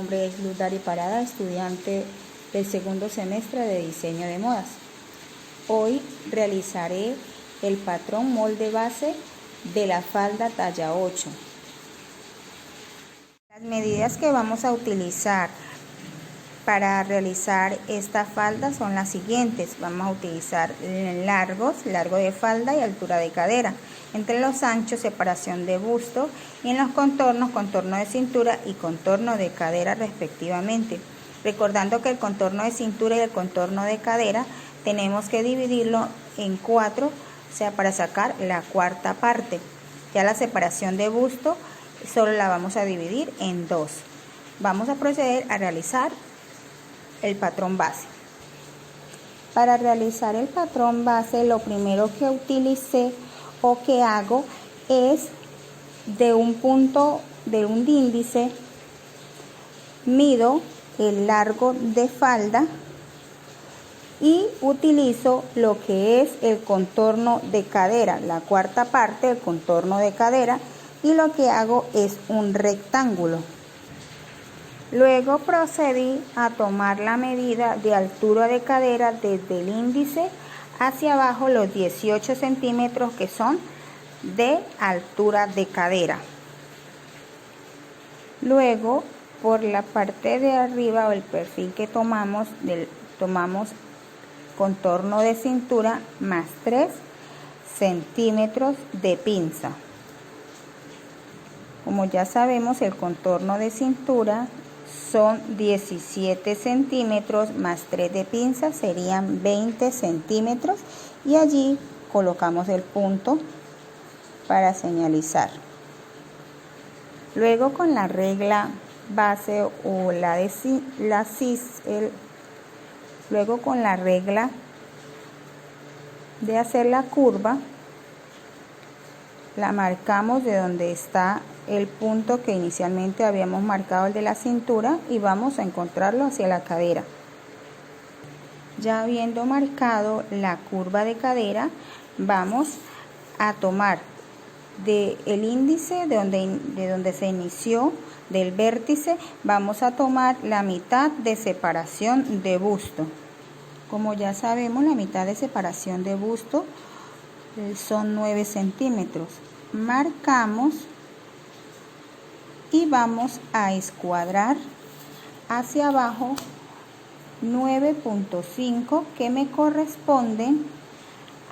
nombre es Luz Dari Parada, estudiante del segundo semestre de diseño de modas. Hoy realizaré el patrón molde base de la falda talla 8. Las medidas que vamos a utilizar para realizar esta falda son las siguientes. Vamos a utilizar largo de falda y altura de cadera. Entre los anchos, separación de busto, y en los contornos, contorno de cintura y contorno de cadera respectivamente. Recordando que el contorno de cintura y el contorno de cadera tenemos que dividirlo en 4, o sea, para sacar la cuarta parte. Ya la separación de busto solo la vamos a dividir en 2. Vamos a proceder a realizar el patrón base. Para realizar el patrón base, lo primero que utilicé o que hago es de un punto de un índice, mido el largo de falda y utilizo lo que es el contorno de cadera, la cuarta parte del contorno de cadera, y lo que hago es un rectángulo. Luego procedí a tomar la medida de altura de cadera desde el índice hacia abajo, los 18 centímetros que son de altura de cadera. Luego, por la parte de arriba o el perfil que tomamos contorno de cintura más 3 centímetros de pinza. Como ya sabemos, el contorno de cintura son 17 centímetros más 3 de pinza, serían 20 centímetros, y allí colocamos el punto para señalizar. Luego, con la regla base o luego con la regla de hacer la curva, la marcamos de donde está el punto que inicialmente habíamos marcado, el de la cintura, y vamos a encontrarlo hacia la cadera. Ya habiendo marcado la curva de cadera, vamos a tomar del índice, de donde se inició, del vértice, vamos a tomar la mitad de separación de busto. Como ya sabemos, la mitad de separación de busto son 9 centímetros. Marcamos y vamos a escuadrar hacia abajo 9.5 que me corresponden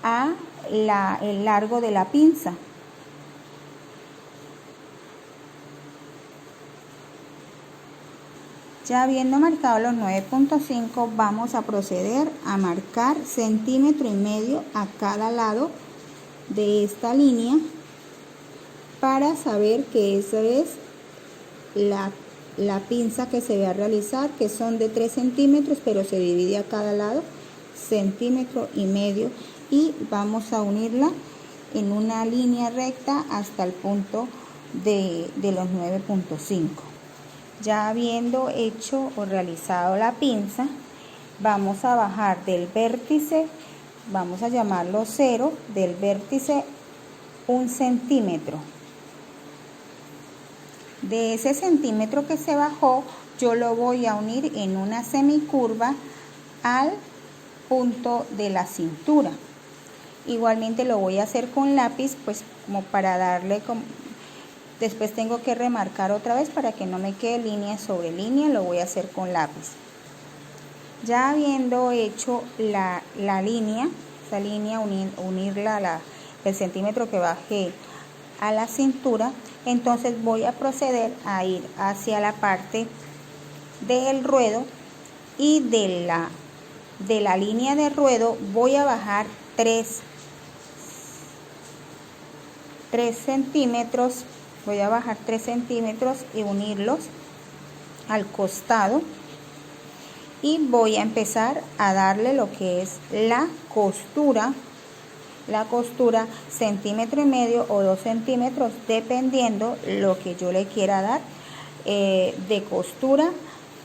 a el largo de la pinza. Ya habiendo marcado los 9.5, vamos a proceder a marcar 1,5 centímetros a cada lado de esta línea para saber que esa es la pinza que se va a realizar, que son de 3 centímetros, pero se divide a cada lado 1,5 centímetros, y vamos a unirla en una línea recta hasta el punto de los 9.5. Ya habiendo hecho o realizado la pinza, vamos a bajar del vértice, vamos a llamarlo 0, del vértice 1 centímetro. De ese centímetro que se bajó, yo lo voy a unir en una semicurva al punto de la cintura. Igualmente lo voy a hacer con lápiz, pues como para darle, después tengo que remarcar otra vez para que no me quede línea sobre línea, lo voy a hacer con lápiz. Ya habiendo hecho la línea, esa línea, unirla el centímetro que bajé a la cintura, entonces voy a proceder a ir hacia la parte del ruedo, y de la línea de ruedo voy a bajar 3 centímetros, voy a bajar 3 centímetros y unirlos al costado, y voy a empezar a darle lo que es la costura 1,5 centímetros o 2 centímetros, dependiendo lo que yo le quiera dar de costura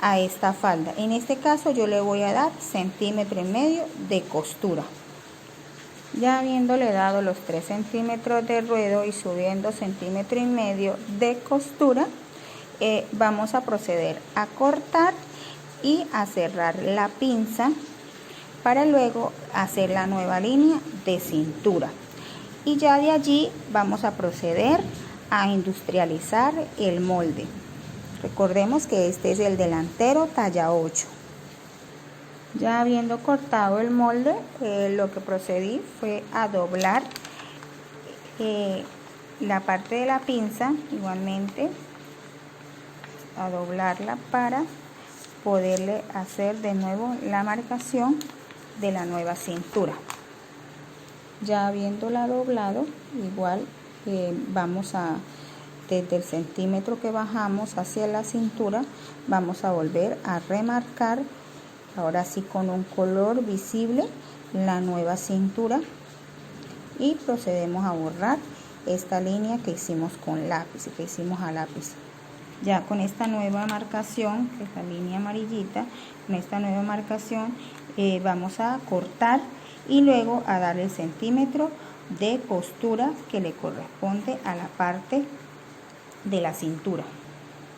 a esta falda. En este caso yo le voy a dar 1,5 centímetros de costura. Ya habiéndole dado los 3 centímetros de ruedo y subiendo 1,5 centímetros de costura, vamos a proceder a cortar y a cerrar la pinza para luego hacer la nueva línea de cintura. Y ya de allí vamos a proceder a industrializar el molde. Recordemos que este es el delantero talla 8. Ya habiendo cortado el molde, lo que procedí fue a doblar la parte de la pinza, igualmente a doblarla para poderle hacer de nuevo la marcación de la nueva cintura. Ya habiéndola doblado, igual vamos a, desde el centímetro que bajamos hacia la cintura, vamos a volver a remarcar, ahora sí con un color visible, la nueva cintura, y procedemos a borrar esta línea que hicimos con lápiz, que hicimos a lápiz. Ya con esta nueva marcación, esta línea amarillita, con esta nueva marcación vamos a cortar y luego a darle el centímetro de costura que le corresponde a la parte de la cintura.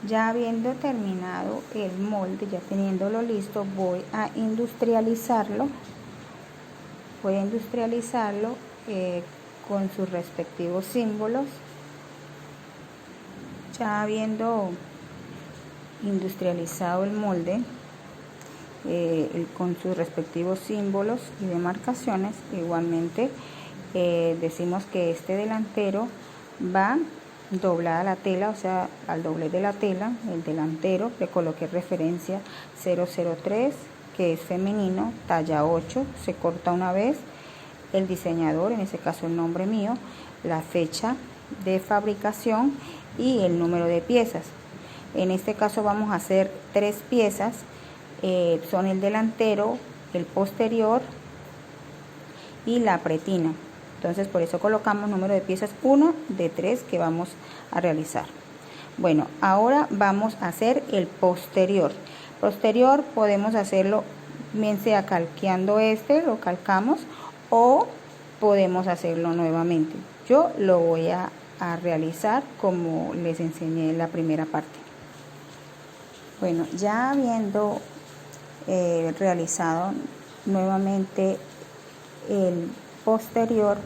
Ya habiendo terminado el molde, ya teniéndolo listo, voy a industrializarlo. Voy a industrializarlo con sus respectivos símbolos. Ya habiendo industrializado el molde con sus respectivos símbolos y demarcaciones, igualmente decimos que este delantero va doblada la tela, o sea, al doblez de la tela, el delantero le coloqué referencia 003, que es femenino, talla 8, se corta una vez, el diseñador, en este caso el nombre mío, la fecha de fabricación y el número de piezas. En este caso vamos a hacer 3 piezas, son el delantero, el posterior y la pretina. Entonces por eso colocamos número de piezas 1 de 3 que vamos a realizar. Bueno, ahora vamos a hacer el posterior. Posterior podemos hacerlo bien sea calqueando lo calcamos, o podemos hacerlo nuevamente. Yo lo voy a realizar como les enseñé en la primera parte. Bueno, ya habiendo realizado nuevamente el posterior,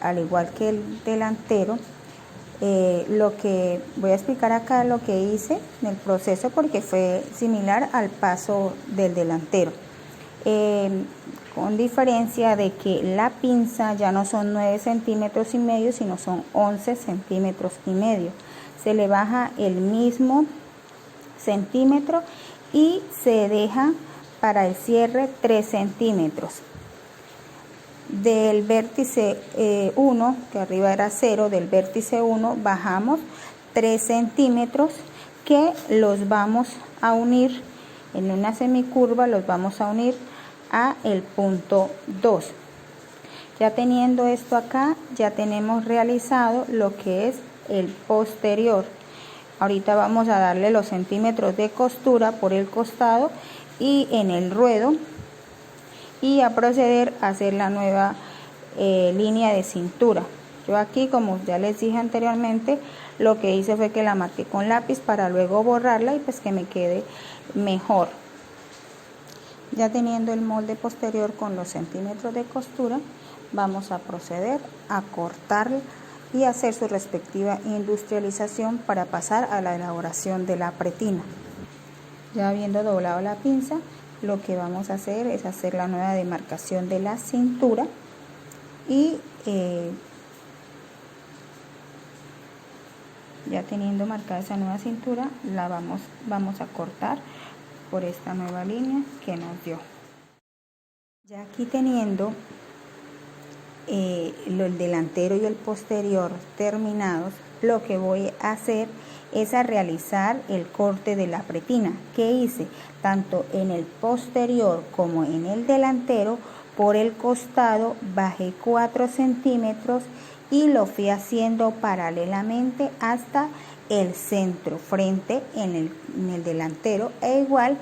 al igual que el delantero, lo que voy a explicar acá lo que hice en el proceso, porque fue similar al paso del delantero, con diferencia de que la pinza ya no son 9 centímetros y medio, sino son 11 centímetros y medio. Se le baja el mismo centímetro y se deja para el cierre 3 centímetros. Del vértice 1, que arriba era 0, del vértice 1 bajamos 3 centímetros que los vamos a unir en una semicurva, los vamos a unir a el punto 2. Ya teniendo esto acá, ya tenemos realizado lo que es el posterior. Ahorita vamos a darle los centímetros de costura por el costado y en el ruedo, y a proceder a hacer la nueva línea de cintura. Yo aquí, como ya les dije anteriormente, lo que hice fue que la marqué con lápiz para luego borrarla y pues que me quede mejor. Ya teniendo el molde posterior con los centímetros de costura, vamos a proceder a cortar y hacer su respectiva industrialización para pasar a la elaboración de la pretina. Ya habiendo doblado la pinza, lo que vamos a hacer es hacer la nueva demarcación de la cintura y ya teniendo marcada esa nueva cintura, la vamos a cortar por esta nueva línea que nos dio. Ya aquí teniendo el delantero y el posterior terminados, lo que voy a hacer es a realizar el corte de la pretina que hice tanto en el posterior como en el delantero. Por el costado bajé 4 centímetros y lo fui haciendo paralelamente hasta el centro frente en el delantero, e igual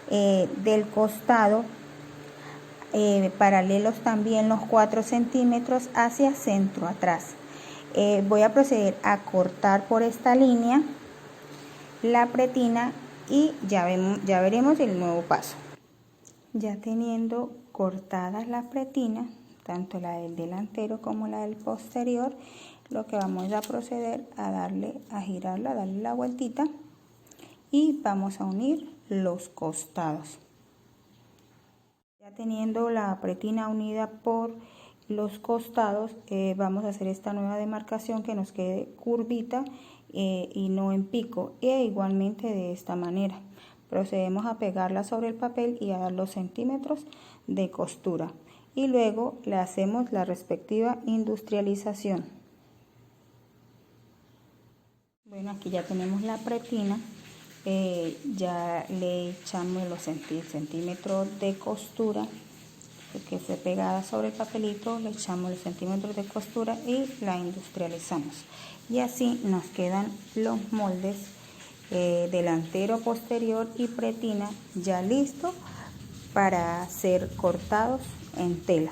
del costado paralelos también los 4 centímetros hacia centro atrás. Voy a proceder a cortar por esta línea la pretina y ya veremos el nuevo paso. Ya teniendo cortadas las pretinas, tanto la del delantero como la del posterior, lo que vamos a proceder a girarla, a darle la vueltita y vamos a unir los costados. Ya teniendo la pretina unida por los costados, vamos a hacer esta nueva demarcación que nos quede curvita y no en pico, e igualmente de esta manera. Procedemos a pegarla sobre el papel y a dar los centímetros de costura y luego le hacemos la respectiva industrialización. Bueno, aquí ya tenemos la pretina, ya le echamos los centímetros de costura que fue pegada sobre el papelito, le echamos los centímetros de costura y la industrializamos. Y así nos quedan los moldes delantero, posterior y pretina ya listos para ser cortados en tela.